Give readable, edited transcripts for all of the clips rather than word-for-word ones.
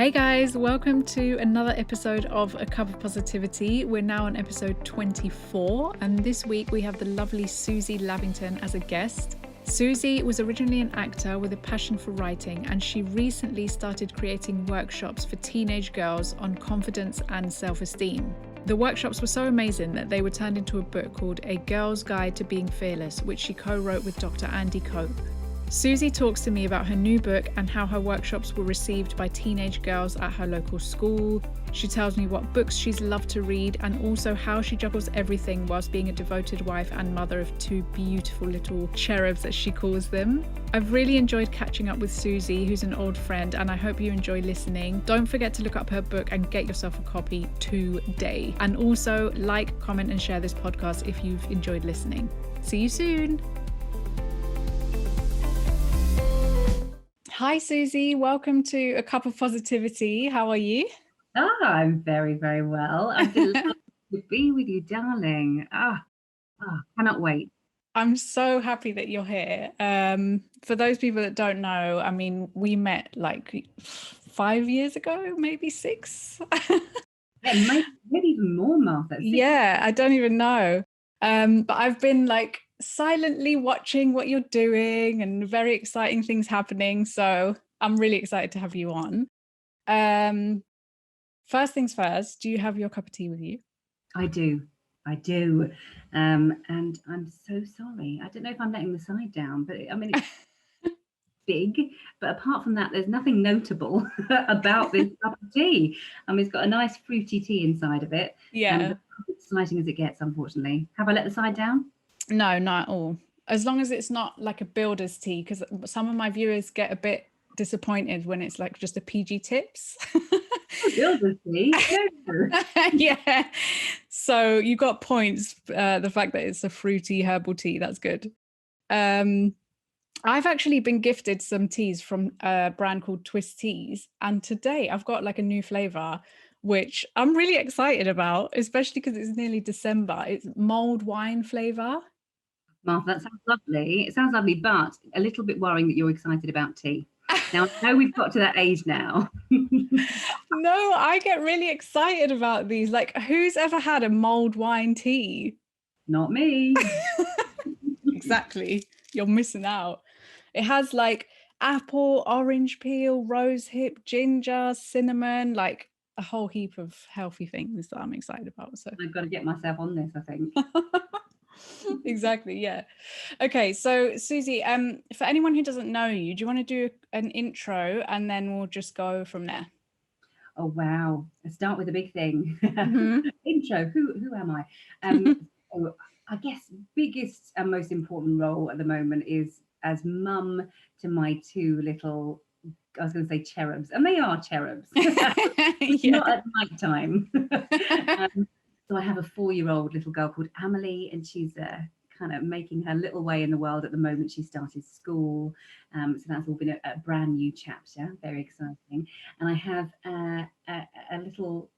Hey guys, welcome to another episode of A Cup of Positivity. We're now on episode 24, and this week we have the lovely Suzie Lavington as a guest. Suzie was originally an actor with a passion for writing, and she recently started creating workshops for teenage girls on confidence and self-esteem. The workshops were so amazing that they were turned into a book called A Girl's Guide to Being Fearless, which she co-wrote with Dr. Andy Cope. Suzie talks to me about her new book and how her workshops were received by teenage girls at her local school. She tells me what books she's loved to read and also how she juggles everything whilst being a devoted wife and mother of two beautiful little cherubs, as she calls them. I've really enjoyed catching up with Suzie, who's an old friend, and I hope you enjoy listening. Don't forget to look up her book and get yourself a copy today. And also like, comment and share this podcast if you've enjoyed listening. See you soon. Hi, Suzie. Welcome to A Cup of Positivity. How are you? I'm very, very well. I'm delighted to be with you, darling. Cannot wait. I'm so happy that you're here. For those people that don't know, I mean, we met like 5 years ago, maybe 6. Yeah, maybe even more, Martha. Yeah, I don't even know. But I've been like silently watching what you're doing and very exciting things happening. So I'm really excited to have you on. First things first, do you have your cup of tea with you? I do. And I'm so sorry. I don't know if I'm letting the side down, but I mean, it's big. But apart from that, there's nothing notable about this cup of tea. It's got a nice fruity tea inside of it. Yeah. Exciting as it gets, unfortunately. Have I let the side down? No, not at all. As long as it's not like a builder's tea, because some of my viewers get a bit disappointed when it's like just a PG tips. Builder's tea? Yeah. So you got points. The fact that it's a fruity herbal tea, that's good. I've actually been gifted some teas from a brand called Twist Teas, and today I've got like a new flavor which I'm really excited about, especially because it's nearly December. It's Mulled Wine Flavour. Martha, that sounds lovely. It sounds lovely, but a little bit worrying that you're excited about tea. Now, I know we've got to that age now. No, I get really excited about these. Like, who's ever had a mulled wine tea? Not me. Exactly. You're missing out. It has like apple, orange peel, rose hip, ginger, cinnamon, like a whole heap of healthy things that I'm excited about. So I've got to get myself on this, I think. Exactly, yeah. Okay, so Suzie, for anyone who doesn't know you, do you want to do an intro and then we'll just go from there? Oh wow! Let's start with the big thing. Mm-hmm. Intro. Who am I? So I guess biggest and most important role at the moment is as mum to my two little, I was going to say cherubs, and they are cherubs. Yeah. Not at night time. So I have a 4-year-old little girl called Amelie, and she's kind of making her little way in the world at the moment. She started school, so that's all been a brand new chapter, very exciting. And I have a little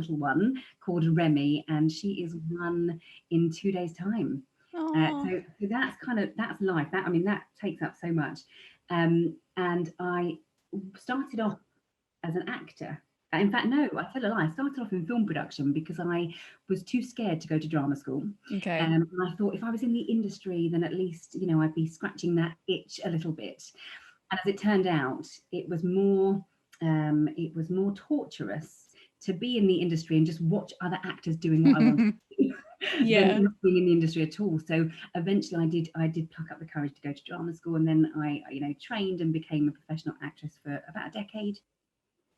one called Remy, and she is 1 in 2 days' time. So that's life. That takes up so much. And I started off as an actor. In fact, no, I tell a lie. I started off in film production because I was too scared to go to drama school. Okay. And I thought if I was in the industry, then at least, I'd be scratching that itch a little bit. And as it turned out, it was more torturous to be in the industry and just watch other actors doing what I wanted to do. Yeah. Than not being in the industry at all. So eventually I did pluck up the courage to go to drama school, and then I trained and became a professional actress for about a decade.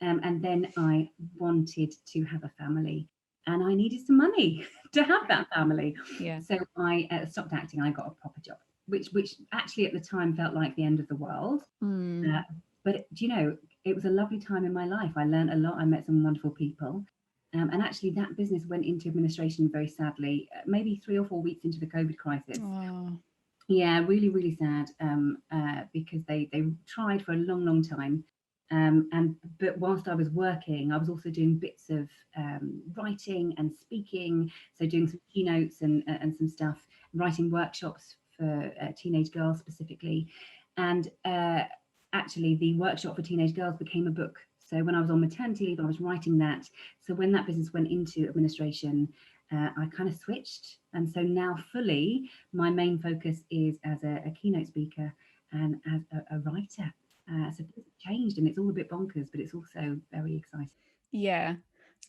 And then I wanted to have a family, and I needed some money to have that family. Yeah. So I stopped acting. I got a proper job, which actually at the time felt like the end of the world. But it was a lovely time in my life. I learned a lot. I met some wonderful people. And actually that business went into administration very sadly, maybe 3 or 4 weeks into the COVID crisis. Wow. Yeah, really, really sad, because they tried for a long, long time. But whilst I was working, I was also doing bits of writing and speaking, so doing some keynotes and some stuff, writing workshops for teenage girls specifically. And actually the workshop for teenage girls became a book. So when I was on maternity leave, I was writing that. So when that business went into administration, I kind of switched. And so now fully, my main focus is as a keynote speaker and as a writer. So it's changed and it's all a bit bonkers, but it's also very exciting. Yeah.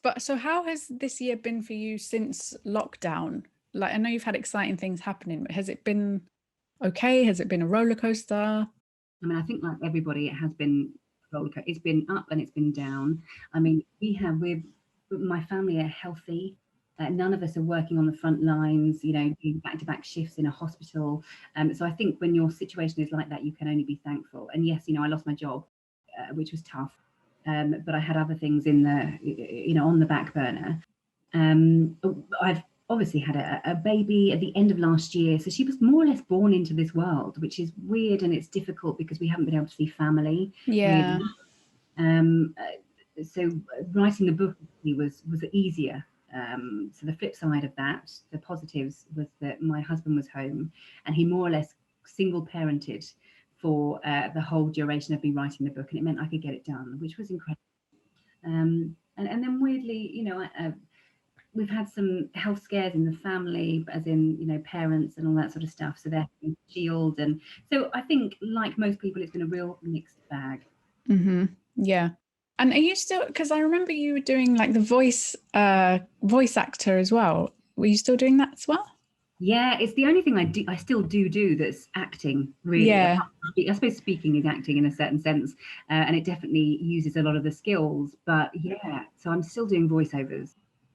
But so how has this year been for you since lockdown? Like, I know you've had exciting things happening, but has it been okay? Has it been a roller coaster? I mean, I think like everybody, it has been rollercoaster. It's been up and it's been down. I mean, with my family are healthy. None of us are working on the front lines, doing back-to-back shifts in a hospital. So I think when your situation is like that, you can only be thankful. And yes, I lost my job, which was tough, but I had other things in the, on the back burner. I've obviously had a baby at the end of last year, so she was more or less born into this world, which is weird and it's difficult because we haven't been able to see family. Yeah. Really. So writing the book was easier. So the flip side of that, the positives, was that my husband was home and he more or less single parented for the whole duration of me writing the book, and it meant I could get it done, which was incredible. And then weirdly, we've had some health scares in the family, as in, parents and all that sort of stuff. So they're having to shield. And so I think, like most people, it's been a real mixed bag. Mm-hmm. Yeah. And are you still, because I remember you were doing like the voice actor as well. Were you still doing that as well? Yeah, it's the only thing I still do that's acting, really. Yeah. I suppose speaking is acting in a certain sense, and it definitely uses a lot of the skills. But yeah, so I'm still doing voiceovers.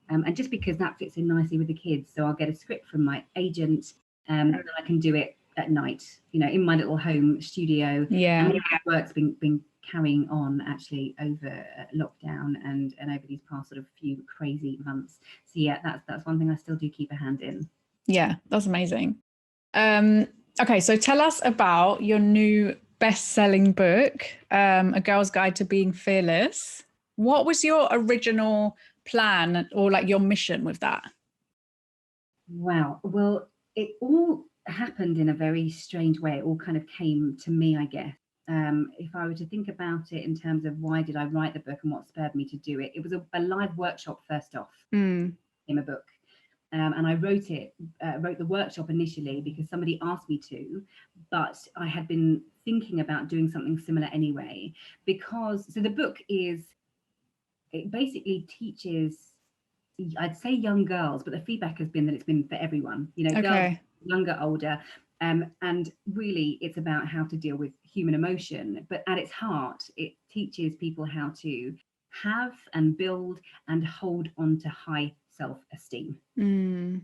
And just because that fits in nicely with the kids, so I'll get a script from my agent, and then I can do it at night, in my little home studio. Yeah. And that work's been carrying on actually over lockdown and over these past sort of few crazy months. So yeah, that's one thing I still do keep a hand in. Yeah, that's amazing. Okay, so tell us about your new best-selling book, A Girl's Guide to Being Fearless. What was your original plan or like your mission with that? Wow. Well, it all happened in a very strange way. It all kind of came to me, I guess. If I were to think about it in terms of why did I write the book and what spurred me to do it, it was a live workshop first off in a book. And I wrote the workshop initially because somebody asked me to, but I had been thinking about doing something similar anyway, so the book it basically teaches, I'd say young girls, but the feedback has been that it's been for everyone, Okay. Girls, younger, older. And really it's about how to deal with human emotion, but at its heart, it teaches people how to have and build and hold on to high self-esteem.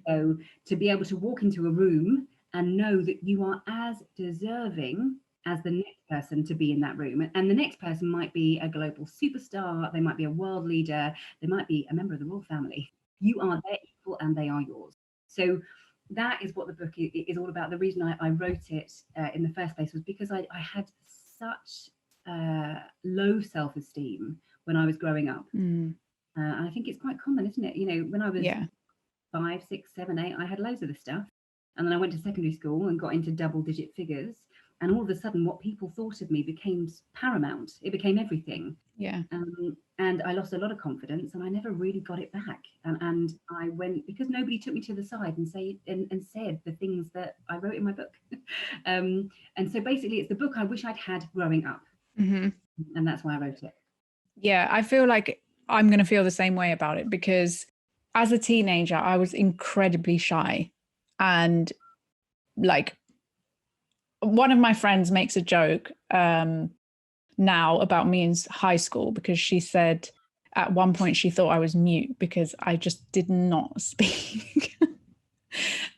So to be able to walk into a room and know that you are as deserving as the next person to be in that room. And the next person might be a global superstar, they might be a world leader, they might be a member of the royal family. You are their equal and they are yours. So that is what the book is all about. The reason I wrote it in the first place was because I had such low self-esteem when I was growing up. I think it's quite common, isn't it? When I was 5, 6, 7, 8, I had loads of this stuff. And then I went to secondary school and got into double-digit figures. And all of a sudden, what people thought of me became paramount. It became everything. Yeah. And I lost a lot of confidence and I never really got it back. And I went, because nobody took me to the side and said the things that I wrote in my book. And so basically, it's the book I wish I'd had growing up. And that's why I wrote it. Yeah, I feel like I'm going to feel the same way about it because as a teenager, I was incredibly shy. And like one of my friends makes a joke now about me in high school because she said at one point she thought I was mute because I just did not speak.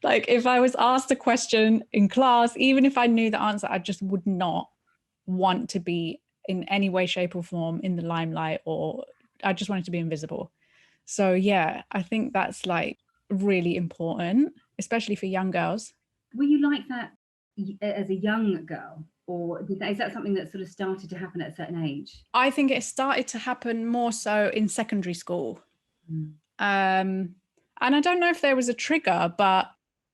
Like if I was asked a question in class, even if I knew the answer, I just would not want to be in any way, shape or form in the limelight, or I just wanted to be invisible. So yeah, I think that's like really important, especially for young girls. Were you like that as a young girl, or is that something that sort of started to happen at a certain age? I think it started to happen more so in secondary school. And I don't know if there was a trigger, but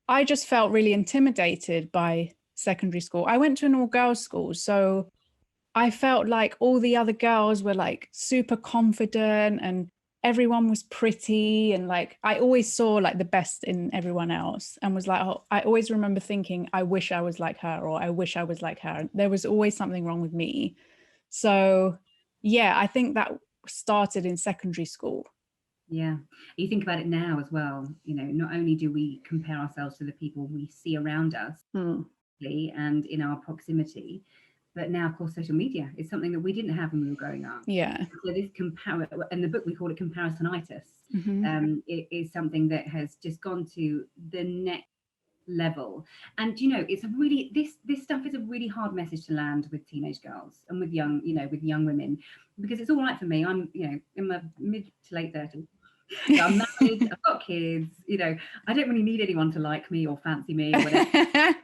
I just felt really intimidated by secondary school. I went to an all-girls school, so I felt like all the other girls were like super confident and everyone was pretty, and like I always saw like the best in everyone else, and was like, oh, I always remember thinking, I wish I was like her, or I wish I was like her. There was always something wrong with me. So yeah, I think that started in secondary school. Yeah. You think about it now as well, you know, not only do we compare ourselves to the people we see around us and in our proximity, but now, of course, social media is something that we didn't have when we were growing up. Yeah. So this in the book we call it comparisonitis. It is something that has just gone to the next level. And you know, it's a really this stuff is a really hard message to land with teenage girls and with young, you know, with young women, because it's all right for me. I'm, you know, in my mid to late 30s. So I'm married, I've got kids, you know, I don't really need anyone to like me or fancy me or whatever.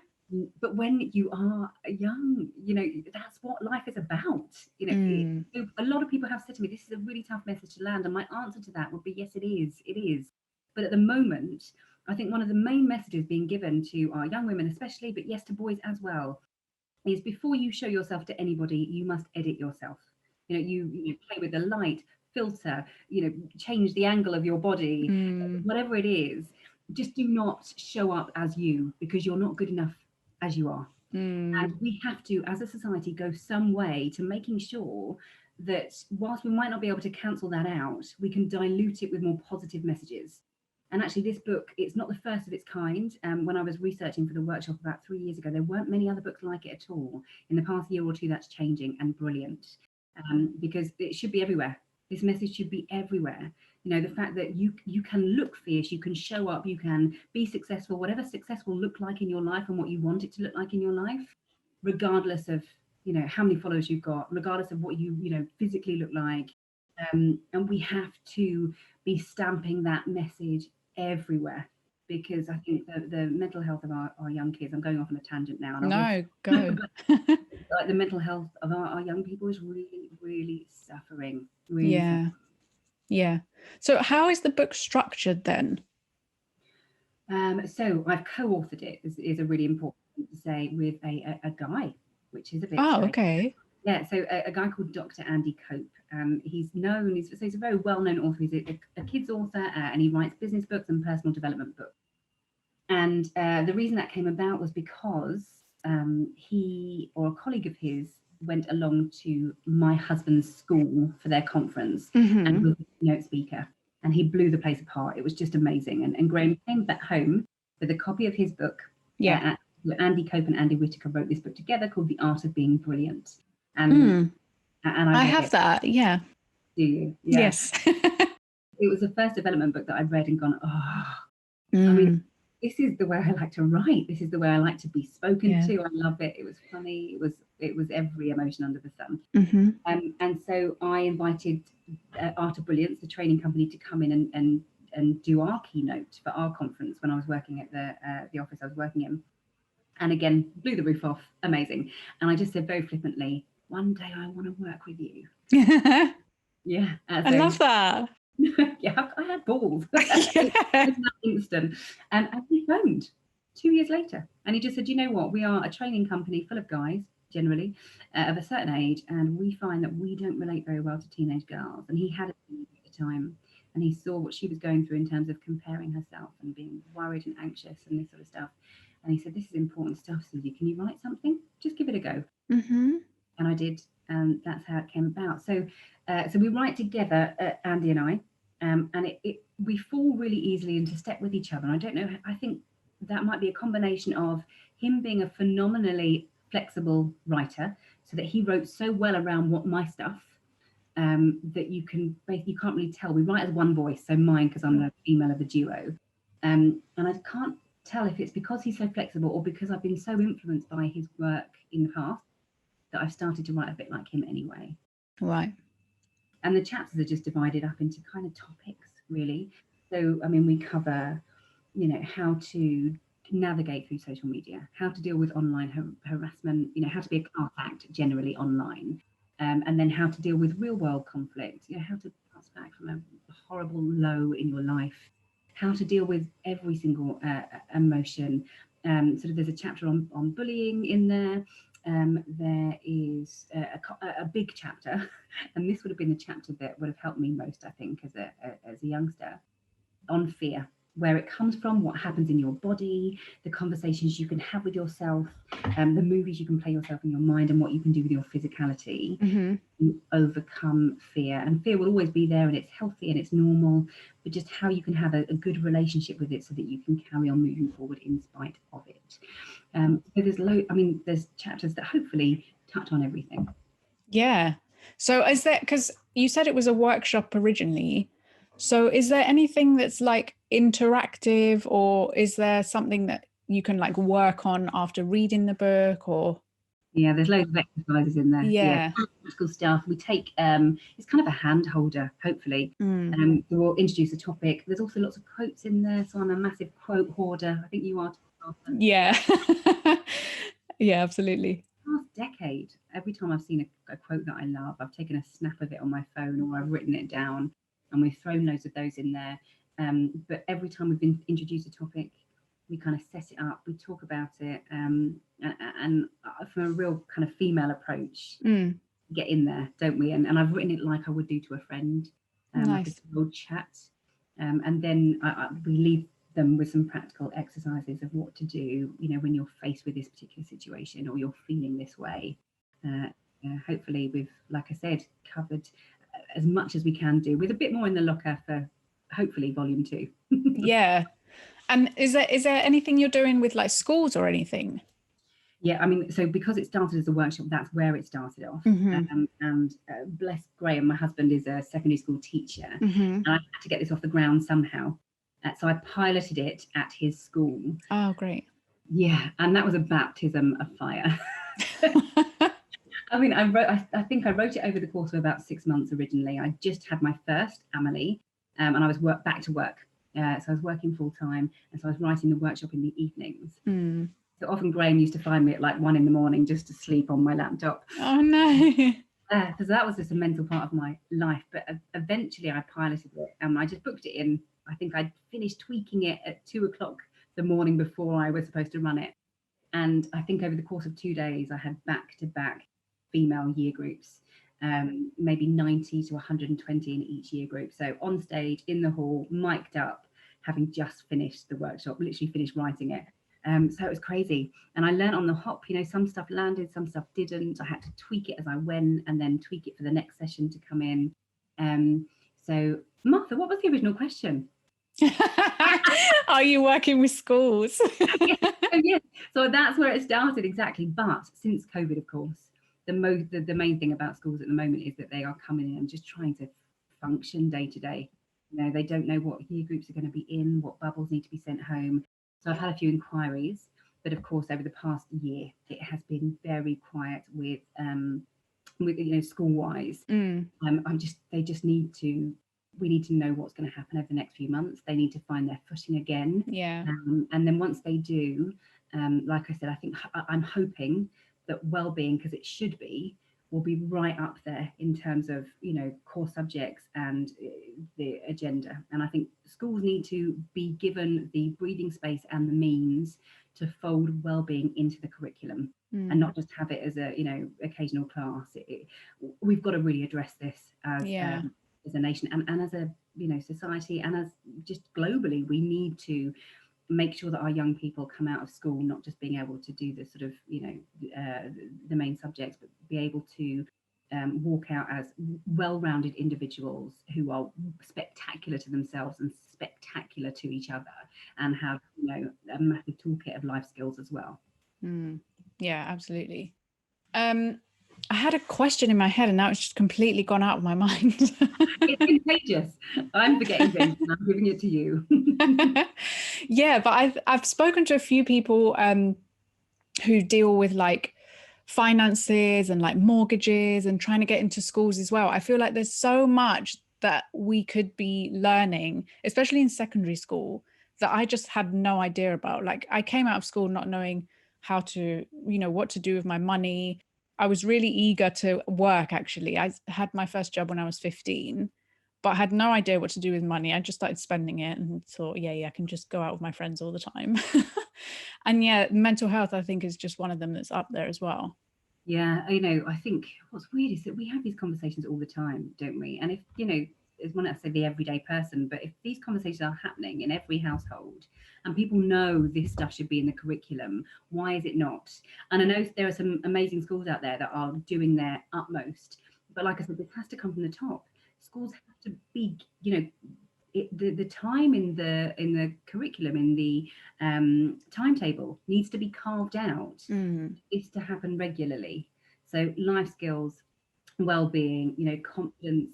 But when you are young, you know, that's what life is about. You know, a lot of people have said to me, this is a really tough message to land. And my answer to that would be, yes, it is. It is. But at the moment, I think one of the main messages being given to our young women, especially, but yes, to boys as well, is before you show yourself to anybody, you must edit yourself. You know, you play with the light, filter, you know, change the angle of your body, whatever it is. Just do not show up as you, because you're not good enough as you are. And we have to, as a society, go some way to making sure that whilst we might not be able to cancel that out, we can dilute it with more positive messages. And actually, this book, it's not the first of its kind. When I was researching for the workshop about 3 years ago, there weren't many other books like it at all. In the past year or two, that's changing, and brilliant, because it should be everywhere. This message should be everywhere. You know, the fact that you can look fierce, you can show up, you can be successful, whatever success will look like in your life and what you want it to look like in your life, regardless of, you know, how many followers you've got, regardless of what you know, physically look like. And we have to be stamping that message everywhere, because I think the mental health of our young kids, I'm going off on a tangent now. And no, go. Like the mental health of our young people is really, really suffering. Really yeah. suffering. Yeah. So how is the book structured then? So I've co-authored it, is a really important thing to say, with a guy, which is a bit strange. Okay. Yeah, so a guy called Dr. Andy Cope. He's a very well-known author. He's a kids author, and he writes business books and personal development books. And the reason that came about was because he, or a colleague of his, went along to my husband's school for their conference and was a keynote speaker. And he blew the place apart. It was just amazing. And Graham came back home with a copy of his book. Yeah. Andy Cope and Andy Whitaker wrote this book together called The Art of Being Brilliant. And I have that. Yeah. Do you? Yeah. Yes. It was the first development book that I'd read and gone, oh, I mean, this is the way I like to write. This is the way I like to be spoken to. I love it. It was funny. It was every emotion under the sun. And so I invited Art of Brilliance, the training company, to come in and do our keynote for our conference when I was working at the office I was working in. And again, blew the roof off. Amazing. And I just said very flippantly, one day I want to work with you. Yeah. I love that. Yeah, I had balls. It's not instant. And he phoned 2 years later, and he just said, you know what, we are a training company full of guys, generally, of a certain age, and we find that we don't relate very well to teenage girls. And he had a teenager at the time, and he saw what she was going through in terms of comparing herself and being worried and anxious and this sort of stuff. And he said, this is important stuff, Suzie. Can you write something? Just give it a go. And I did, and that's how it came about. So we write together, Andy and I, and we fall really easily into step with each other. And I don't know, I think that might be a combination of him being a phenomenally flexible writer, so that he wrote so well around my stuff, that you can't really tell. We write as one voice, so mine, because I'm the female of the duo. And I can't tell if it's because he's so flexible or because I've been so influenced by his work in the past that I've started to write a bit like him anyway. Right. And the chapters are just divided up into kind of topics, really. So, I mean, we cover, you know, how to navigate through social media, how to deal with online harassment, you know, how to be a class act generally online, and then how to deal with real world conflict, you know, how to bounce back from a horrible low in your life, how to deal with every single emotion. Sort of there's a chapter on bullying in there. there is a big chapter, and this would have been the chapter that would have helped me most, I think, as a youngster, on fear, where it comes from, what happens in your body, the conversations you can have with yourself, the movies you can play yourself in your mind, and what you can do with your physicality to overcome fear. And fear will always be there, and it's healthy and it's normal, but just how you can have a good relationship with it so that you can carry on moving forward in spite of it. So there's chapters that hopefully touch on everything. Yeah. So is there, because you said it was a workshop originally, so is there anything that's like interactive, or is there something that you can like work on after reading the book? Or yeah, there's loads of exercises in there. Yeah. Practical stuff. We take it's kind of a hand holder, hopefully. We'll introduce a topic. There's also lots of quotes in there, so I'm a massive quote hoarder. I think you are too. Yeah. Yeah, absolutely. Past decade, every time I've seen a quote that I love, I've taken a snap of it on my phone, or I've written it down, and we've thrown loads of those in there. But every time we've been introduced a topic, we kind of set it up, we talk about it, and from a real kind of female approach, get in there, don't we? And I've written it like I would do to a friend, like a old chat, and then we leave them with some practical exercises of what to do, when you're faced with this particular situation or you're feeling this way. Hopefully we've, like I said, covered as much as we can do, with a bit more in the locker for hopefully volume 2. Yeah. And is there anything you're doing with like schools or anything? Yeah, I mean, so because it started as a workshop, that's where it started off. And bless Graham, my husband is a secondary school teacher, and I had to get this off the ground somehow. So I piloted it at his school. Oh, great. Yeah, and that was a baptism of fire. I mean, I think I wrote it over the course of about 6 months originally. I just had my first Amelie, and I was back to work. So I was working full time, and so I was writing the workshop in the evenings. So often Graham used to find me at like 1 a.m. just to sleep on my laptop. Oh no. So that was just a mental part of my life. But eventually I piloted it, and I just booked it in. I think I'd finished tweaking it at 2 o'clock the morning before I was supposed to run it. And I think over the course of 2 days, I had back-to-back female year groups, maybe 90 to 120 in each year group. So on stage, in the hall, mic'd up, having just finished the workshop, literally finished writing it. So it was crazy. And I learned on the hop, some stuff landed, some stuff didn't. I had to tweak it as I went, and then tweak it for the next session to come in. So Martha, what was the original question? Are you working with schools? Yes. So that's where it started, exactly. But since COVID, of course, the main thing about schools at the moment is that they are coming in and just trying to function day to day. They don't know what year groups are going to be in, what bubbles need to be sent home. So I've had a few inquiries, but of course over the past year it has been very quiet with school wise. We need to know what's going to happen over the next few months. They need to find their footing again. Yeah. And then once they do, like I said, I think I'm hoping that well-being, because it should be, will be right up there in terms of core subjects and the agenda. And I think schools need to be given the breathing space and the means to fold well-being into the curriculum, and not just have it as a occasional class. We've got to really address this as a nation and as a society, and as just globally. We need to make sure that our young people come out of school not just being able to do the sort of the main subjects, but be able to walk out as well-rounded individuals who are spectacular to themselves and spectacular to each other, and have a massive toolkit of life skills as well. Yeah, absolutely. I had a question in my head, and now it's just completely gone out of my mind. It's contagious. I'm forgetting things and I'm giving it to you. Yeah, but I've spoken to a few people who deal with like finances and like mortgages and trying to get into schools as well. I feel like there's so much that we could be learning, especially in secondary school, that I just had no idea about. Like I came out of school not knowing how to, what to do with my money. I was really eager to work, actually. I had my first job when I was 15, but I had no idea what to do with money. I just started spending it and thought, yeah, I can just go out with my friends all the time. And yeah, mental health, I think, is just one of them that's up there as well. Yeah, I think what's weird is that we have these conversations all the time, don't we? And if, it's one that say the everyday person, but if these conversations are happening in every household and people know this stuff should be in the curriculum, why is it not? And I know there are some amazing schools out there that are doing their utmost, but like I said, this has to come from the top. Schools have to be, the time in the curriculum, in the timetable, needs to be carved out. Is to happen regularly. So life skills, well-being, confidence,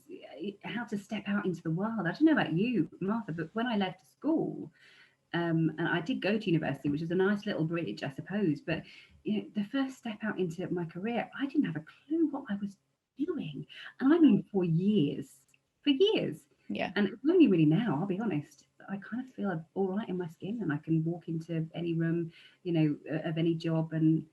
how to step out into the world. I don't know about you, Martha, but when I left school, and I did go to university, which is a nice little bridge, I suppose, but the first step out into my career, I didn't have a clue what I was doing, and I mean for years. Yeah. And it's only really now, I'll be honest, I kind of feel all right in my skin, and I can walk into any room, of any job, and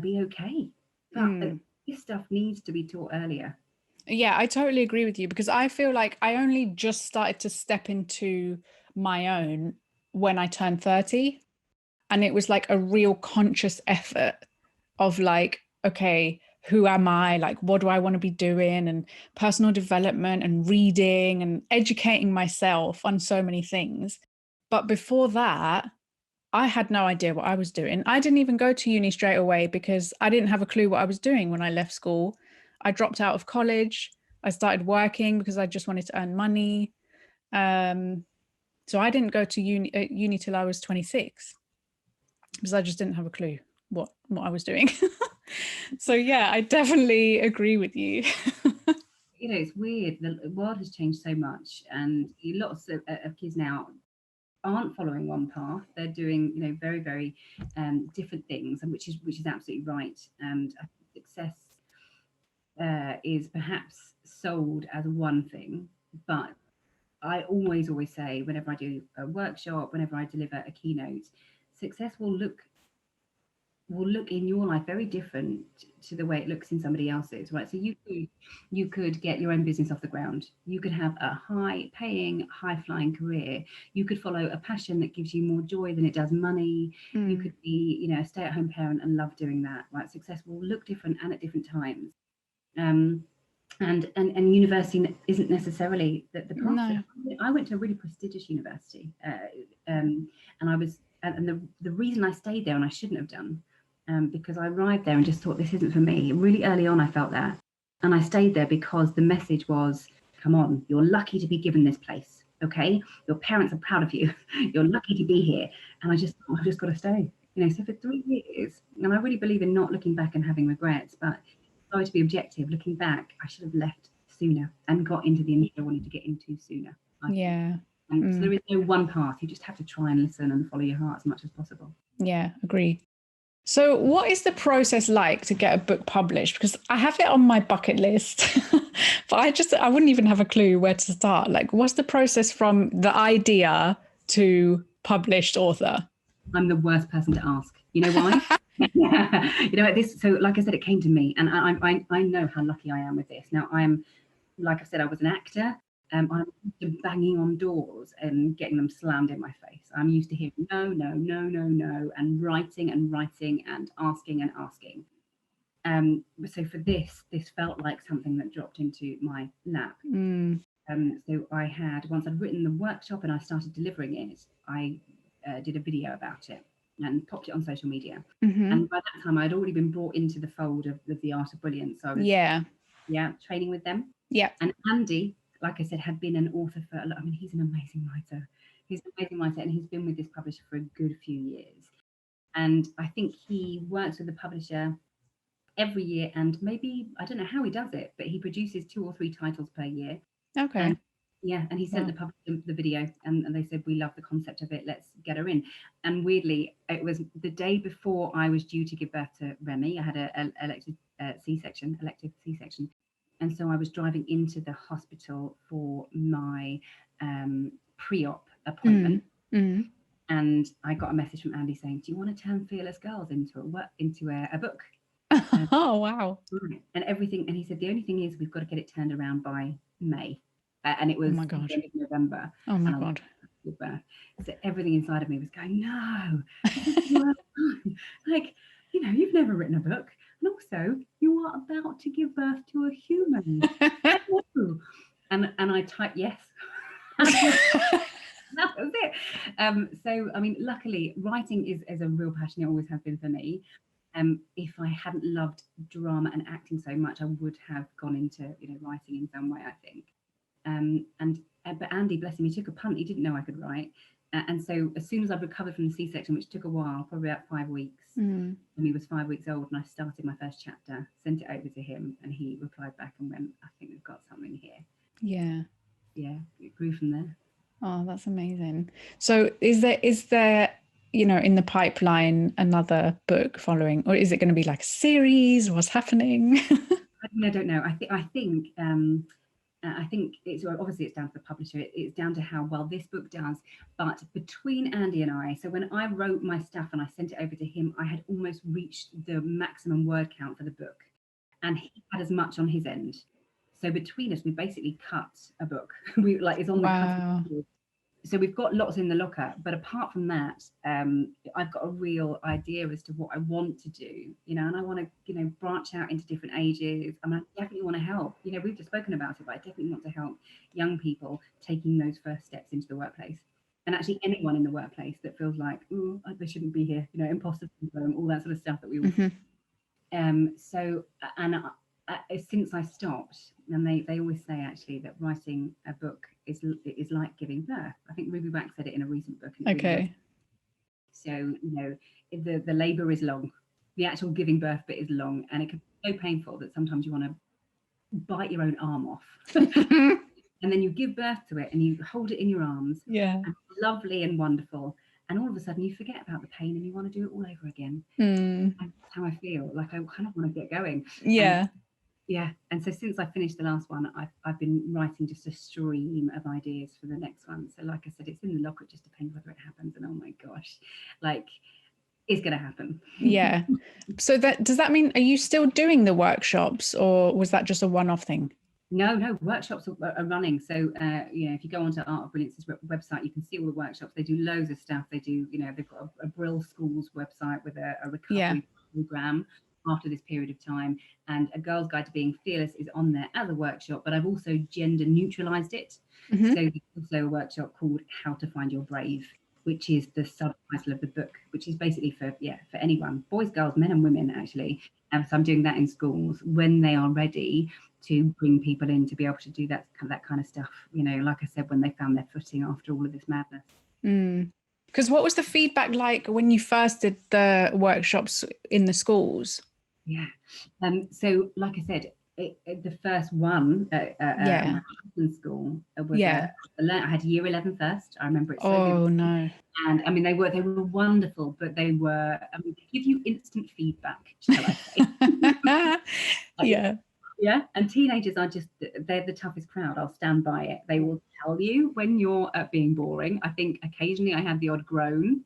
be okay. But this stuff needs to be taught earlier. Yeah, I totally agree with you, because I feel like I only just started to step into my own when I turned 30. And it was like a real conscious effort of like, okay, who am I? Like, what do I want to be doing? And personal development and reading and educating myself on so many things. But before that, I had no idea what I was doing. I didn't even go to uni straight away because I didn't have a clue what I was doing when I left school. I dropped out of college. I started working because I just wanted to earn money. So I didn't go to uni till I was 26 because I just didn't have a clue what I was doing. So yeah, I definitely agree with you. It's weird. The world has changed so much, and lots of kids now aren't following one path. They're doing, very, very different things, and which is absolutely right. And I think success is perhaps sold as one thing, but I always say, whenever I do a workshop, whenever I deliver a keynote, success will look in your life very different to the way it looks in somebody else's, right? So you could get your own business off the ground. You could have a high-paying, high-flying career. You could follow a passion that gives you more joy than it does money. You could be, a stay-at-home parent and love doing that, right? Success will look different and at different times. And university isn't necessarily the path. No. I went to a really prestigious university, and the reason I stayed there, and I shouldn't have done, because I arrived there and just thought, this isn't for me. Really early on, I felt that, and I stayed there because the message was, come on, you're lucky to be given this place. Okay, your parents are proud of you. You're lucky to be here, and I've just got to stay. So for 3 years, and I really believe in not looking back and having regrets, but sorry to be objective, looking back, I should have left sooner and got into the industry I wanted to get into sooner. Yeah. And so there is no one path. You just have to try and listen and follow your heart as much as possible. Yeah, agree. So what is the process like to get a book published? Because I have it on my bucket list, but I wouldn't even have a clue where to start. Like, what's the process from the idea to published author? I'm the worst person to ask. You know why? So like I said, it came to me, and I know how lucky I am with this. Now like I said, I was an actor. I'm used to banging on doors and getting them slammed in my face. I'm used to hearing no, no, no, no, no, and writing and asking and asking. So for this felt like something that dropped into my lap. So I had, once I'd written the workshop and I started delivering it, I did a video about it and popped it on social media. And by that time, I'd already been brought into the fold of the Art of Brilliance. So I was training with them. Yeah. And Andy, like I said, had been an author he's an amazing writer. And he's been with this publisher for a good few years. And I think he works with the publisher every year, and maybe, I don't know how he does it, but he produces 2 or 3 titles per year. Okay. And he sent the publisher the video, and they said, we love the concept of it, let's get her in. And weirdly, it was the day before I was due to give birth to Remy. I had an elective C-section. And so I was driving into the hospital for my pre-op appointment. And I got a message from Andy saying, do you want to turn Fearless Girls into a book? Oh, wow. And everything. And he said, the only thing is we've got to get it turned around by May. And it was the end of November. Oh my God. So everything inside of me was going, no. Like, you've never written a book. And also, you are about to give birth to a human. and I typed yes. That was it. So, I mean, luckily, writing is a real passion. It always has been for me. If I hadn't loved drama and acting so much, I would have gone into writing in some way, I think. But Andy, bless him, he took a punt. He didn't know I could write. And so as soon as I'd recovered from the C-section, which took a while, probably about 5 weeks, when he was 5 weeks old, and I started my first chapter, sent it over to him, and he replied back and went, I think we've got something here. Yeah. Yeah, it grew from there. Oh, that's amazing. So is there in the pipeline another book following, or is it going to be like a series? What's happening? I don't know. I think it's obviously it's down to the publisher. It's down to how well this book does. But between Andy and I, so when I wrote my stuff and I sent it over to him, I had almost reached the maximum word count for the book, and he had as much on his end. So between us, we basically cut a book. It's on the cutting board. So we've got lots in the locker, but apart from that, I've got a real idea as to what I want to do, and I want to, branch out into different ages. I mean, I definitely want to help. We've just spoken about it, but I definitely want to help young people taking those first steps into the workplace, and actually anyone in the workplace that feels like, oh, they shouldn't be here, imposter syndrome, all that sort of stuff that we all. Since I stopped, and they always say actually that writing a book is like giving birth. I think Ruby Wax said it in a recent book. Okay. So the labour is long, the actual giving birth bit is long, and it can be so painful that sometimes you want to bite your own arm off. And then you give birth to it and you hold it in your arms. Yeah. And it's lovely and wonderful. And all of a sudden you forget about the pain and you want to do it all over again. And that's how I feel. Like I kind of want to get going. Yeah. And so since I finished the last one, I've been writing just a stream of ideas for the next one. So like I said, it's in the locker. It just depends whether it happens. And oh my gosh, it's going to happen. Yeah. So does that mean, are you still doing the workshops, or was that just a one-off thing? No, workshops are running. So, if you go onto Art of Brilliance's website, you can see all the workshops. They do loads of stuff. They do, they've got a Brill Schools website with a recovery program after this period of time. And a Girl's Guide to Being Fearless is on there as a workshop, but I've also gender neutralized it. So there's also a workshop called How to Find Your Brave, which is the subtitle of the book, which is basically for anyone, boys, girls, men and women, actually. So I'm doing that in schools when they are ready to bring people in to be able to do that kind of stuff, like I said, when they found their footing after all of this madness. Because what was the feedback like when you first did the workshops in the schools? Yeah. So like I said, the first one at my husband's school was I had year 11 first. I remember it so Oh no. And I mean they were wonderful, but they give you instant feedback, shall I say. Yeah, and teenagers they're the toughest crowd. I'll stand by it. They will tell you when you're being boring. I think occasionally I had the odd groan.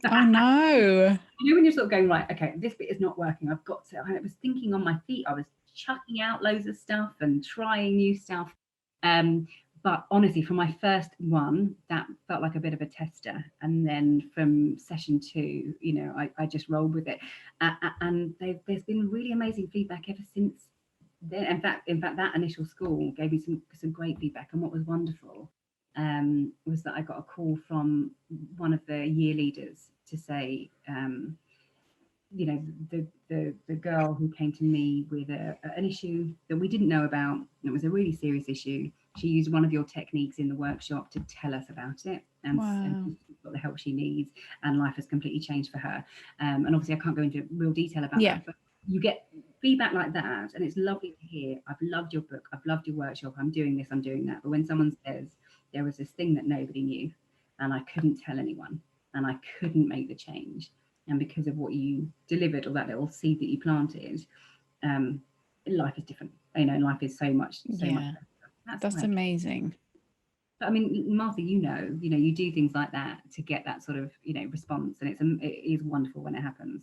Oh no. When you're sort of going, right, okay, this bit is not working. I've got to, I was thinking on my feet. I was chucking out loads of stuff and trying new stuff. But honestly, for my first one, that felt like a bit of a tester. And then from session 2, I just rolled with it. And there's been really amazing feedback ever since then. In fact, that initial school gave me some great feedback. And what was wonderful was that I got a call from one of the year leaders to say, the girl who came to me with an issue that we didn't know about, it was a really serious issue. She used one of your techniques in the workshop to tell us about it, and she's got the help she needs, and life has completely changed for her. And obviously I can't go into real detail about that, but you get feedback like that, and it's lovely to hear. I've loved your book, I've loved your workshop, I'm doing this, I'm doing that. But when someone says there was this thing that nobody knew and I couldn't tell anyone and I couldn't make the change, and because of what you delivered, or that little seed that you planted, life is different. Life is so much better. That's amazing. But I mean, Martha, you do things like that to get that sort of response, and it is wonderful when it happens.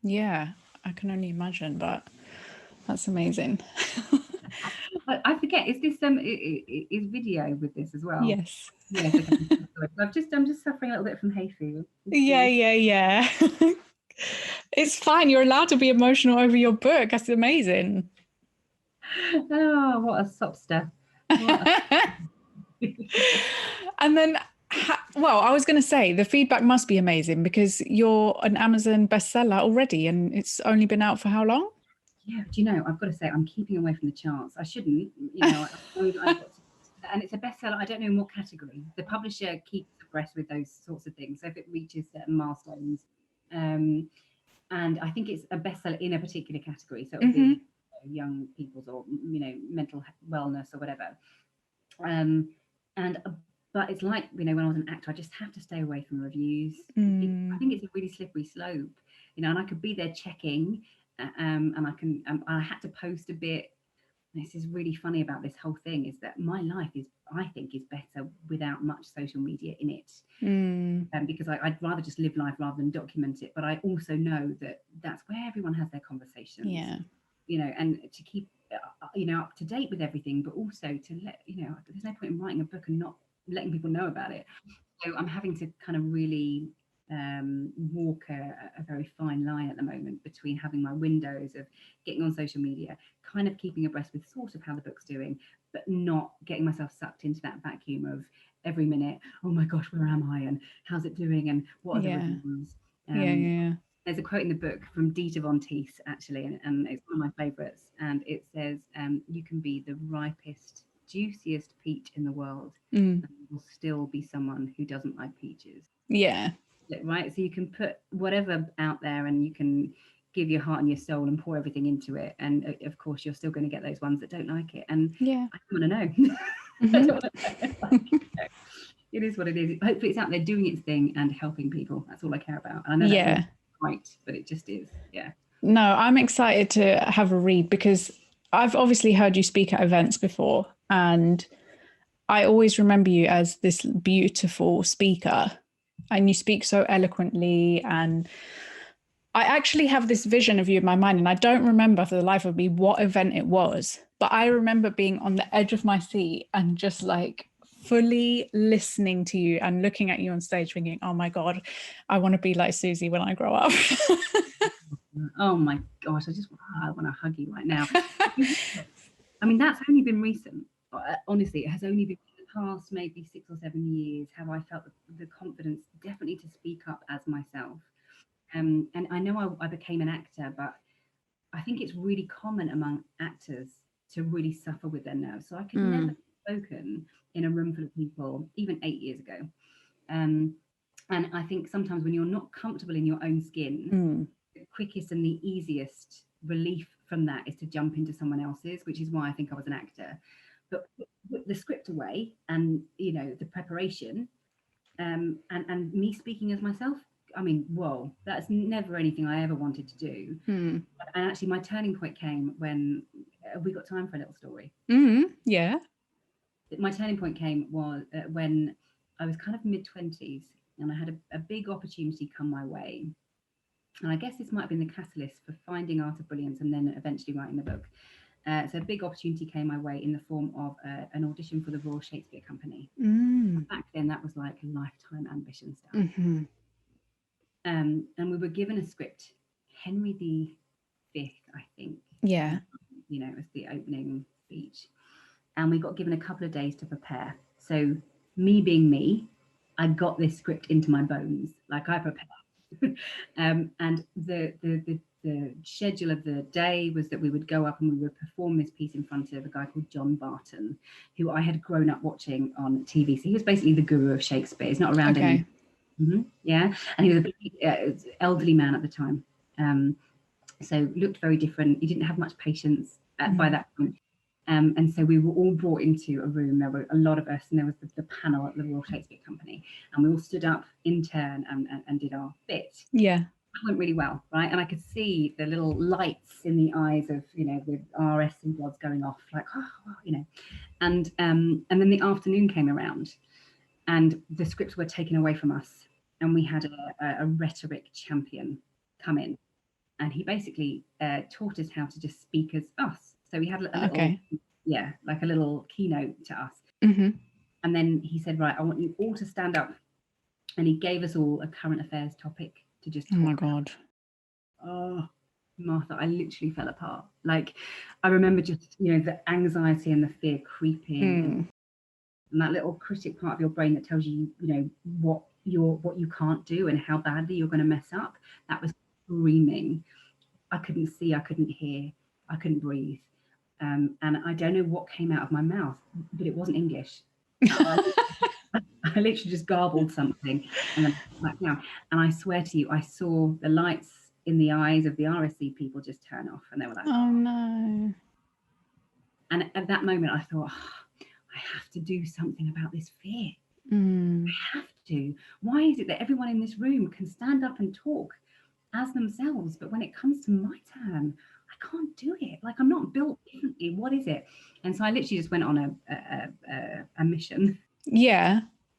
Yeah, I can only imagine, but that's amazing. I forget, is this is video with this as well? Yes. I'm just suffering a little bit from hay fever. Yeah. It's fine. You're allowed to be emotional over your book. That's amazing. Oh, what a sopster. And then, well, I was going to say the feedback must be amazing because you're an Amazon bestseller already, and it's only been out for how long? Yeah, do you know, I've got to say, I'm keeping away from the charts. I shouldn't, you know, I've got to, and it's a bestseller. I don't know in what category. The publisher keeps abreast with those sorts of things. So if it reaches certain milestones, and I think it's a bestseller in a particular category. So it'll be young people's or, you know, mental wellness or whatever. And but it's like, you know, when I was an actor, I just have to stay away from reviews. I think it's a really slippery slope, you know, and I could be there checking, and I had to post a bit. This is really funny about this whole thing is that my life is, I think, is better without much social media in it, because I'd rather just live life rather than document it. But I also know that that's where everyone has their conversations. Yeah. You know, and to keep, you know, up to date with everything, but also to let, you know, there's no point in writing a book and not letting people know about it. So I'm having to kind of really walk a very fine line at the moment between having my windows of getting on social media, kind of keeping abreast with sort of how the book's doing, but not getting myself sucked into that vacuum of every minute, oh my gosh, where am I, and how's it doing, and what are the reviews. There's a quote in the book from Dieter von Teese, actually, and it's one of my favourites. And it says, you can be the ripest, juiciest peach in the world, and you will still be someone who doesn't like peaches. Yeah. Right? So you can put whatever out there and you can give your heart and your soul and pour everything into it. And of course, you're still going to get those ones that don't like it. And yeah, I don't want to know. I don't want to know. It is what it is. Hopefully it's out there doing its thing and helping people. That's all I care about. And I know that's right, but it just is. Yeah. No, I'm excited to have a read because I've obviously heard you speak at events before, and I always remember you as this beautiful speaker, and you speak so eloquently. And I actually have this vision of you in my mind, and I don't remember for the life of me what event it was, but I remember being on the edge of my seat and just like fully listening to you and looking at you on stage thinking, oh my God, I want to be like Suzie when I grow up. Oh my gosh, I want to hug you right now. I mean, that's only been recent. Honestly, it has only been in the past maybe 6 or 7 years have I felt the confidence definitely to speak up as myself. And I know I became an actor, but I think it's really common among actors to really suffer with their nerves. So I could never have spoken in a room full of people, even 8 years ago. And I think sometimes when you're not comfortable in your own skin, the quickest and the easiest relief from that is to jump into someone else's, which is why I think I was an actor. But put the script away and, you know, the preparation, and me speaking as myself, I mean, whoa, that's never anything I ever wanted to do. And actually my turning point came when we got time for a little story. Yeah. My turning point came was when I was kind of mid-20s and I had a big opportunity come my way. And I guess this might have been the catalyst for finding Art of Brilliance and then eventually writing the book. So a big opportunity came my way in the form of an audition for the Royal Shakespeare Company. Back then, that was like lifetime ambition stuff. And we were given a script, Henry V, I think. Yeah. You know, it was the opening speech. And we got given a couple of days to prepare. So me being me, I got this script into my bones, like I prepared. And the schedule of the day was that we would go up and we would perform this piece in front of a guy called John Barton, who I had grown up watching on TV. So he was basically the guru of Shakespeare. He's not around anymore. Yeah, and he was a big, elderly man at the time. So looked very different. He didn't have much patience by that point. And so we were all brought into a room. There were a lot of us, and there was the panel at the Royal Shakespeare Company, and we all stood up in turn and did our bit. Yeah. It went really well, right? And I could see the little lights in the eyes of, you know, the RS and gods going off, like, oh, you know. And then the afternoon came around, and the scripts were taken away from us, and we had a rhetoric champion come in, and he basically taught us how to just speak as us. So we had a little, like a little keynote to us. And then he said, right, I want you all to stand up. And he gave us all a current affairs topic to just talk Oh my God. oh, Martha, I literally fell apart. Like, I remember just, you know, the anxiety and the fear creeping, and that little critic part of your brain that tells you, you know, what you can't do and how badly you're going to mess up. That was screaming. I couldn't see, I couldn't hear, I couldn't breathe. And I don't know what came out of my mouth, but it wasn't English. I literally just garbled something and then back down. And I swear to you, I saw the lights in the eyes of the RSC people just turn off, and they were like, oh no. And at that moment, I thought, I have to do something about this fear. I have to. Why is it that everyone in this room can stand up and talk as themselves, but when it comes to my turn, I can't do it? Like, I'm not built differently. What is it? And so I literally just went on a mission.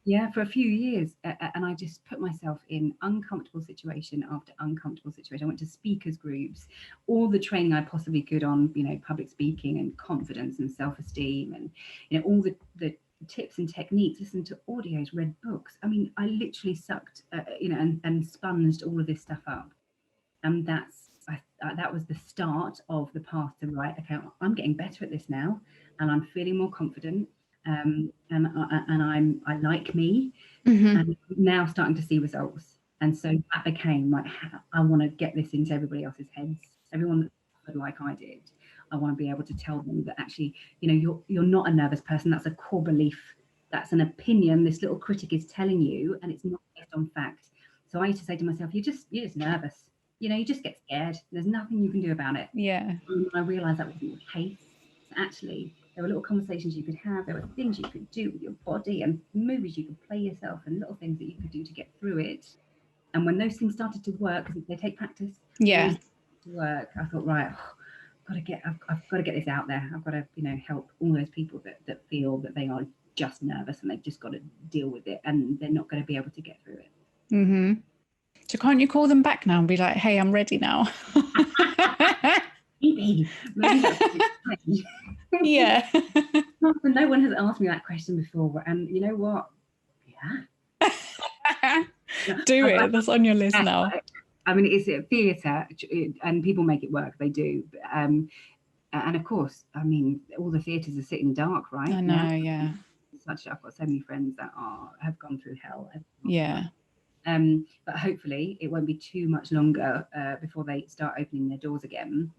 Yeah, for a few years, and I just put myself in uncomfortable situation after uncomfortable situation. I went to speakers groups, all the training I possibly could on, you know, public speaking and confidence and self-esteem, and, you know, all the tips and techniques, listened to audios, read books. I mean, I literally sucked, you know, and sponged all of this stuff up, and that was the start of the path to, right, okay, I'm getting better at this now, and I'm feeling more confident. And I like me, and now starting to see results. And so that became like, I want to get this into everybody else's heads. Everyone that suffered like I did, I want to be able to tell them that actually, you know, you're not a nervous person. That's a core belief. That's an opinion this little critic is telling you, and it's not based on fact. So I used to say to myself, you're just nervous. You know, you just get scared. There's nothing you can do about it. Yeah. And I realised that wasn't the case. So actually, there were little conversations you could have. There were things you could do with your body and movies you could play yourself and little things that you could do to get through it. And when those things started to work, because they take practice, to work, I thought, right, I've got to get this out there. I've got to, you know, help all those people that feel that they are just nervous and they've just got to deal with it, and they're not going to be able to get through it. So can't you call them back now and be like, hey, I'm ready now? Maybe that's yeah. No one has asked me that question before, and you know what? Yeah. Do it. That's on your list now. I mean, it's a theatre, and people make it work. They do. And of course, I mean, all the theatres are sitting dark right I know, now. yeah. I've got so many friends that have gone through hell. Yeah. But hopefully it won't be too much longer before they start opening their doors again.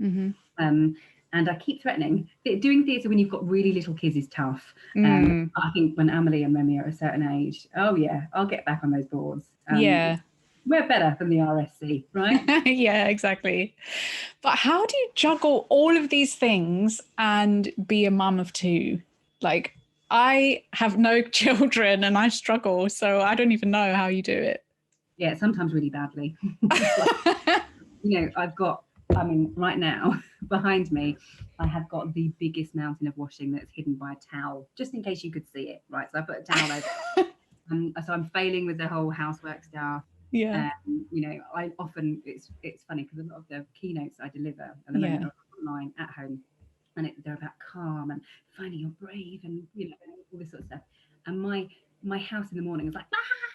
And I keep threatening. Doing theatre when you've got really little kids is tough. I think when Amelie and Remy are at a certain age, oh yeah, I'll get back on those boards. Yeah. We're better than the RSC, right? Yeah, exactly. But how do you juggle all of these things and be a mum of two? Like, I have no children and I struggle, so I don't even know how you do it. Yeah, sometimes really badly. You know, I mean, right now, behind me, I have got the biggest mountain of washing that's hidden by a towel, just in case you could see it, right? So I put a towel over. So I'm failing with the whole housework stuff. Yeah. You know, I often, it's funny because a lot of the keynotes I deliver at the moment are online at home, and they're about calm and finding you're brave and, you know, all this sort of stuff. And my house in the morning is like,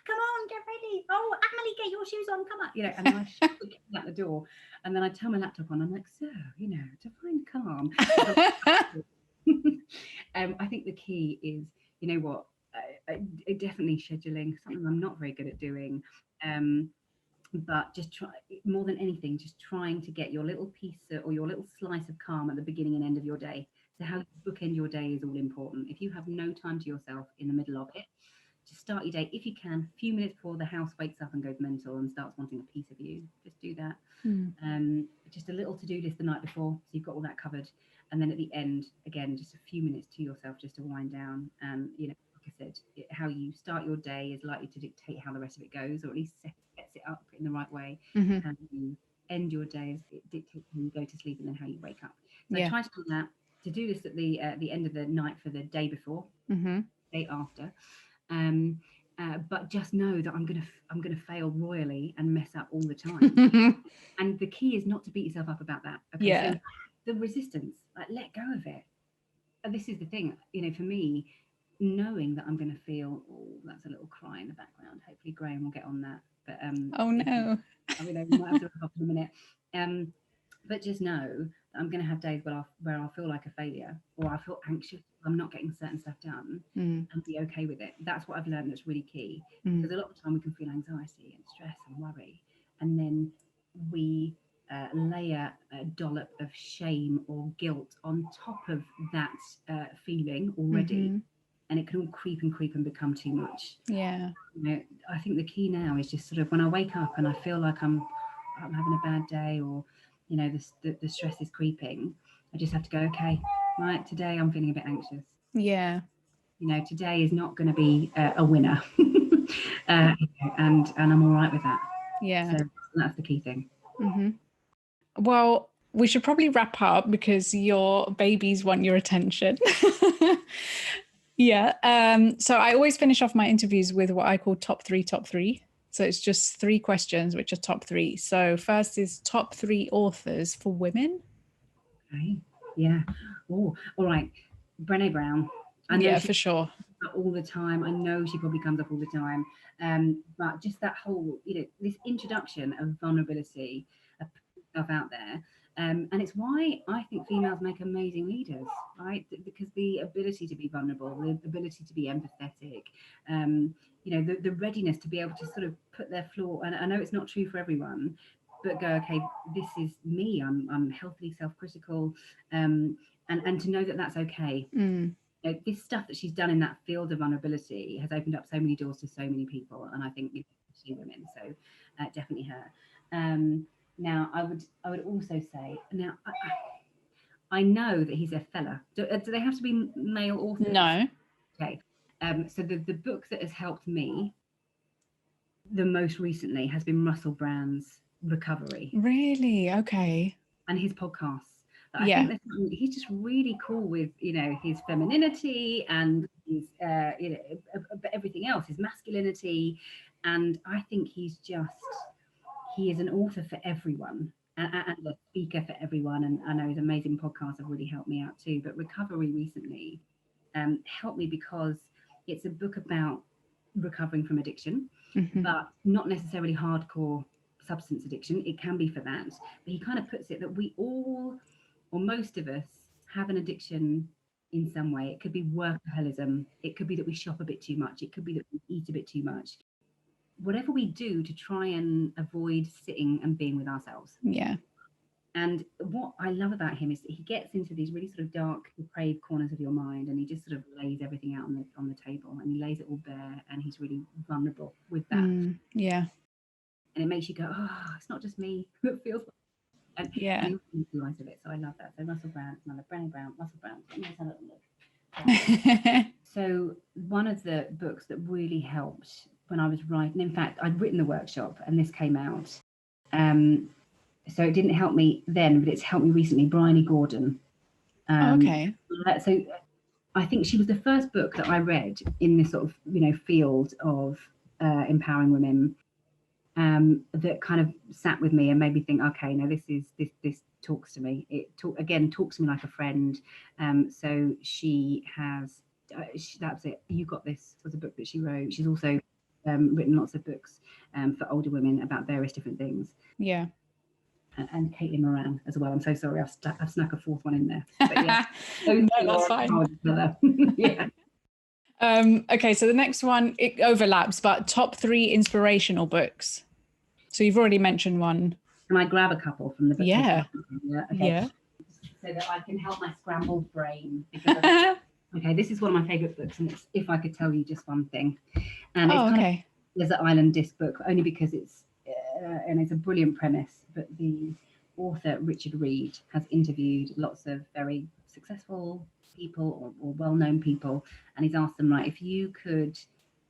come on, get ready. Oh, Amelie, get your shoes on, come on. You know, and I shut the key at the door, and then I turn my laptop on. I'm like, so, you know, to find calm. I think the key is, you know what, definitely scheduling, something I'm not very good at doing. But just try, more than anything, just trying to get your little piece or your little slice of calm at the beginning and end of your day. So how you bookend your day is all important. If you have no time to yourself in the middle of it, just start your day, if you can, a few minutes before the house wakes up and goes mental and starts wanting a piece of you. Just do that. Just a little to-do list the night before, so you've got all that covered. And then at the end, again, just a few minutes to yourself just to wind down. You know, like I said, how you start your day is likely to dictate how the rest of it goes, or at least sets it up in the right way. And you end your day, it dictates when you go to sleep and then how you wake up. So I try to do that, to do this at the end of the night for the day before, day after. But just know that I'm gonna fail royally and mess up all the time. And the key is not to beat yourself up about that. Okay? So the resistance, like, let go of it. And this is the thing, you know, for me, knowing that I'm going to feel, oh, that's a little cry in the background. Hopefully Graham will get on that. But oh no, I mean, we might have to wrap up in a minute. But just know that I'm going to have days where I'll feel like a failure, or I feel anxious. I'm not getting certain stuff done, and be okay with it. That's what I've learned. That's really key, because a lot of the time we can feel anxiety and stress and worry, and then we layer a dollop of shame or guilt on top of that feeling already, and it can all creep and become too much. Yeah. You know, I think the key now is just sort of when I wake up and I feel like I'm having a bad day, or you know, the stress is creeping, I just have to go, okay, right, today I'm feeling a bit anxious. Yeah. You know, today is not going to be a winner. And I'm all right with that. Yeah. So that's the key thing. Well, we should probably wrap up because your babies want your attention. Yeah. So I always finish off my interviews with what I call top three. So it's just 3 questions, which are top 3. So first is top 3 authors for women. Okay. Yeah. Oh, all right. Brené Brown. I know for sure. All the time. I know she probably comes up all the time. But just that whole, you know, this introduction of vulnerability, of putting stuff out there. And it's why I think females make amazing leaders, right? Because the ability to be vulnerable, the ability to be empathetic, you know, the readiness to be able to sort of put their flaw, and I know it's not true for everyone, but go, okay, this is me. I'm healthily self-critical, and to know that that's okay. You know, this stuff that she's done in that field of vulnerability has opened up so many doors to so many people, and I think especially women. So definitely her. Now, I would also say, now I know that he's a fella. Do they have to be male authors? No. Okay. So the book that has helped me the most recently has been Russell Brand's Recovery. Really? Okay. And his podcasts. I think he's just really cool with, you know, his femininity and his, you know, everything else, his masculinity. And I think he is an author for everyone and a speaker for everyone. And I know his amazing podcasts have really helped me out too. But Recovery recently helped me because it's a book about recovering from addiction, but not necessarily hardcore substance addiction. It can be for that. But he kind of puts it that we all, or most of us, have an addiction in some way. It could be workaholism. It could be that we shop a bit too much. It could be that we eat a bit too much. Whatever we do to try and avoid sitting and being with ourselves. Yeah. And what I love about him is that he gets into these really sort of dark, depraved corners of your mind, and he just sort of lays everything out on the table, and he lays it all bare, and he's really vulnerable with that. Yeah. And it makes you go, oh, it's not just me that feels like. And he lies of it. So I love that. So Russell Brand, Brené Brown, Russell Brand. Let me just have a look. So one of the books that really helped when I was writing, in fact, I'd written the workshop and this came out. So it didn't help me then, but it's helped me recently. Briony Gordon. Okay. So I think she was the first book that I read in this sort of, you know, field of empowering women. That kind of sat with me and made me think, okay, no, this talks to me. It talks to me like a friend. So she has, that's it. You Got This was a book that she wrote. She's also written lots of books for older women about various different things. Yeah. And Caitlin Moran as well. I'm so sorry, I've snuck a 4th one in there. But yeah, no, that's fine. Yeah. Okay, so the next one, it overlaps, but top 3 inspirational books. So you've already mentioned one. Can I grab a couple from the book? Yeah. Okay. Yeah. So that I can help my scrambled brain. Okay, this is one of my favourite books, and it's If I Could Tell You Just One Thing. And it's kind of Desert Island Disc book, only because it's a brilliant premise. But the author, Richard Reed, has interviewed lots of very successful people or well-known people, and he's asked them, like, if you could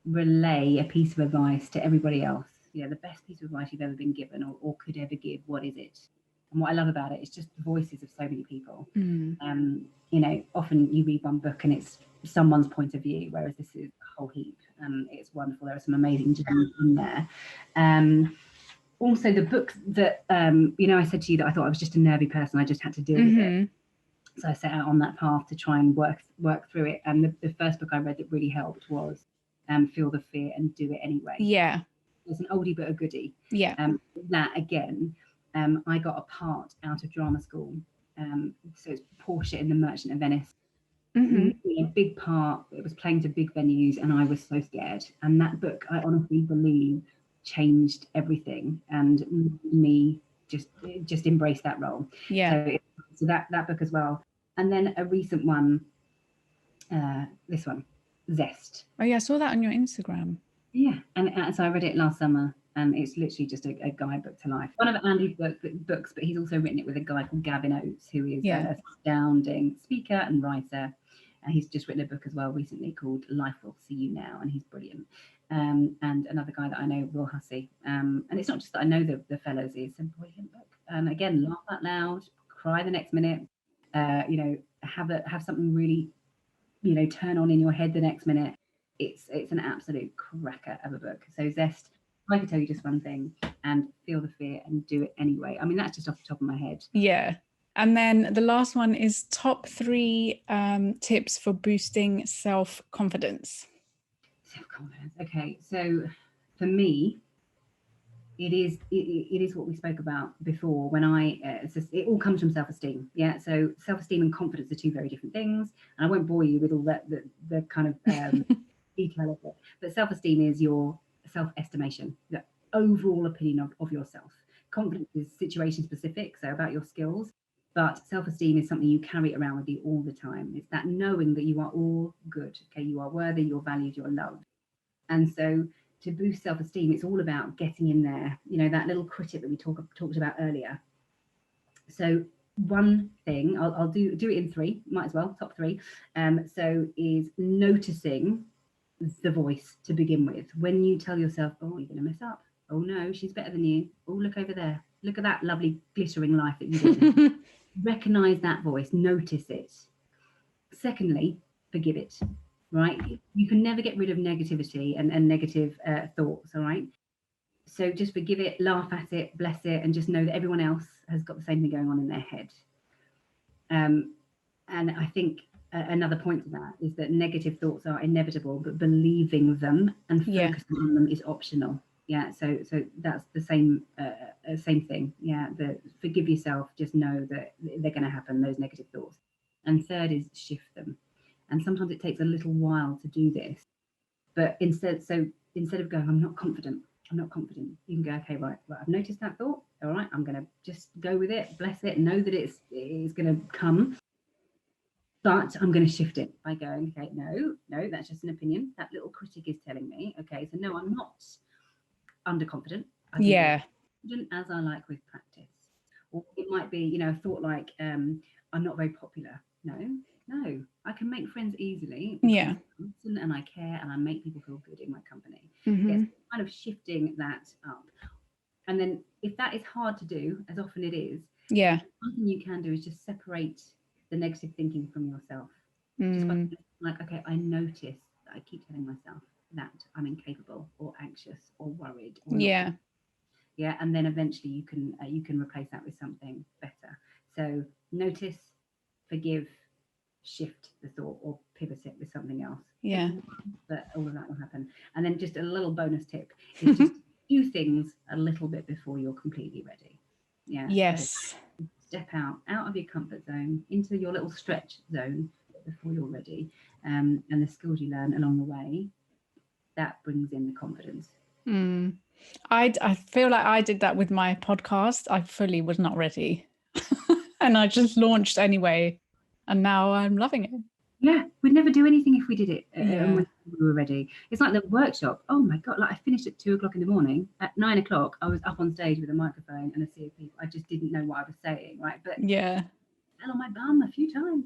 relay a piece of advice to everybody else, you know, the best piece of advice you've ever been given or could ever give, what is it? And what I love about it is just the voices of so many people. You know, often you read one book and it's someone's point of view, whereas this is a whole heap, and it's wonderful. There are some amazing gems in there. Also, the book that, you know, I said to you that I thought I was just a nervy person, I just had to deal with it. So I set out on that path to try and work through it. And the first book I read that really helped was Feel the Fear and Do It Anyway. Yeah. It's an oldie but a goodie. Yeah. That again, I got a part out of drama school. So it's Portia in The Merchant of Venice. A big part. It was playing to big venues, and I was so scared. And that book, I honestly believe, changed everything and made me just embrace that role. Yeah. So that book as well. And then a recent one, this one, Zest. Oh yeah, I saw that on your Instagram. Yeah, and so I read it last summer, and it's literally just a guidebook to life. One of Andy's books, but he's also written it with a guy called Gavin Oates, who is an astounding speaker and writer. And he's just written a book as well recently called Life Will See You Now, and he's brilliant. And another guy that I know, Will Hussey. And it's not just that I know the fellows, it's a brilliant book. And again, laugh out loud, cry the next minute, have something really, turn on in your head the next minute. It's an absolute cracker of a book. So Zest, I could tell you just one thing, and Feel the Fear and Do It Anyway. I mean, that's just off the top of my head. Yeah. And then the last one is top 3 tips for boosting self-confidence. Self-confidence. Okay, so for me, it is what we spoke about before. When it all comes from self-esteem. Yeah. So self-esteem and confidence are 2 very different things, and I won't bore you with all that the kind of detail of it. But self-esteem is your self-estimation, the overall opinion of yourself. Confidence is situation specific, so about your skills. But self-esteem is something you carry around with you all the time. It's that knowing that you are all good. Okay, you are worthy, you're valued, you're loved. And so to boost self-esteem, it's all about getting in there, that little critic that we talked about earlier. So one thing, I'll do it in 3, might as well, top 3. So is noticing the voice to begin with. When you tell yourself, oh, you're going to mess up. Oh no, she's better than you. Oh, look over there. Look at that lovely glittering life that you did. Recognize that voice, notice it. Secondly, forgive it, right? You can never get rid of negativity and negative thoughts, all right? So just forgive it, laugh at it, bless it, and just know that everyone else has got the same thing going on in their head. And I think another point to that is that negative thoughts are inevitable, but believing them and focusing on them is optional. Yeah, so that's the same thing. Yeah, forgive yourself. Just know that they're going to happen, those negative thoughts. And third is shift them. And sometimes it takes a little while to do this. But instead of going, I'm not confident, you can go, okay, right, I've noticed that thought. All right, I'm going to just go with it, bless it, know that it's going to come. But I'm going to shift it by going, okay, no, that's just an opinion. That little critic is telling me, okay, so no, I'm not underconfident. Confident as I like with practice. Or it might be, a thought like, I'm not very popular. No, I can make friends easily. Yeah. And I care, and I make people feel good in my company. Mm-hmm. Yes, kind of shifting that up. And then if that is hard to do, as often it is, one thing you can do is just separate the negative thinking from yourself. Just like, okay, I notice that I keep telling myself that I'm incapable or anxious or worried. Or not. Yeah, and then eventually you can replace that with something better. So notice, forgive, shift the thought, or pivot it with something else. Yeah. But all of that will happen. And then just a little bonus tip is just do things a little bit before you're completely ready. Yeah. Yes. So step out of your comfort zone into your little stretch zone before you're ready. And the skills you learn along the way, that brings in the confidence. I feel like I did that with my podcast. I fully was not ready. And I just launched anyway. And now I'm loving it. Yeah, we'd never do anything if we did it when we were ready. It's like the workshop. Oh my God, like I finished at 2:00 in the morning. At 9:00, I was up on stage with a microphone and a sea of people. I just didn't know what I was saying, right? But I fell on my bum a few times.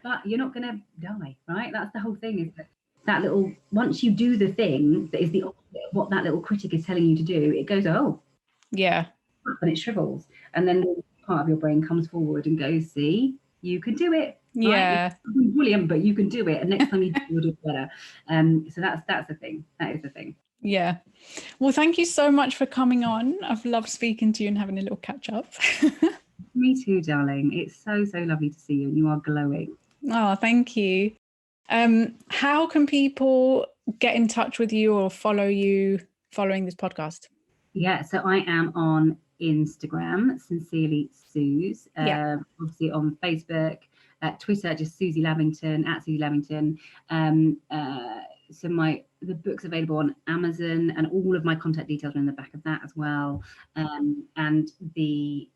But you're not going to die, right? That's the whole thing, is that little, once you do the thing that is the opposite of what that little critic is telling you to do, it goes, oh. Yeah. And it shrivels. And then part of your brain comes forward and goes, see, you can do it. Yeah. Right? It's brilliant, but you can do it. And next time you do, you'll do it better. So that's the thing. That is the thing. Yeah. Well, thank you so much for coming on. I've loved speaking to you and having a little catch up. Me too, darling. It's so lovely to see you, and you are glowing. Oh, thank you. How can people get in touch with you or follow you following this podcast? Yeah, so I am on Instagram, Sincerely Suze. Yeah. Obviously on Facebook, Twitter, just Suzie Lavington, at Suzie Lavington. So the book's available on Amazon, and all of my contact details are in the back of that as well. And the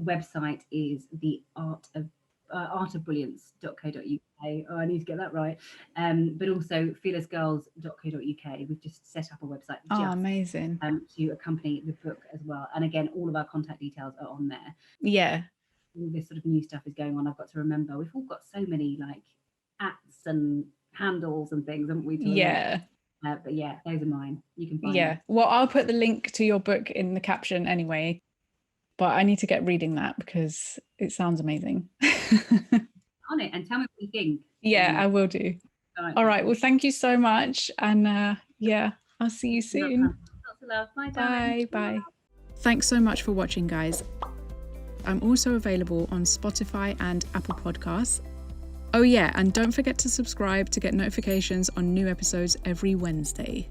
website is the artofbrilliance.co.uk. Oh, I need to get that right. But also fearlessgirls.co.uk. We've just set up a website Amazing. To accompany the book as well. And again, all of our contact details are on there. Yeah. All this sort of new stuff is going on. I've got to remember, we've all got so many like @s and handles and things, haven't we? Yeah. But yeah, those are mine. You can find them. Well, I'll put the link to your book in the caption anyway. But I need to get reading that because it sounds amazing. On it, and tell me what you think. Yeah, I will do. All right. Well, thank you so much. And I'll see you soon. Lots of love. Bye, darling. Bye. Thanks so much for watching, guys. I'm also available on Spotify and Apple Podcasts. Oh yeah, and don't forget to subscribe to get notifications on new episodes every Wednesday.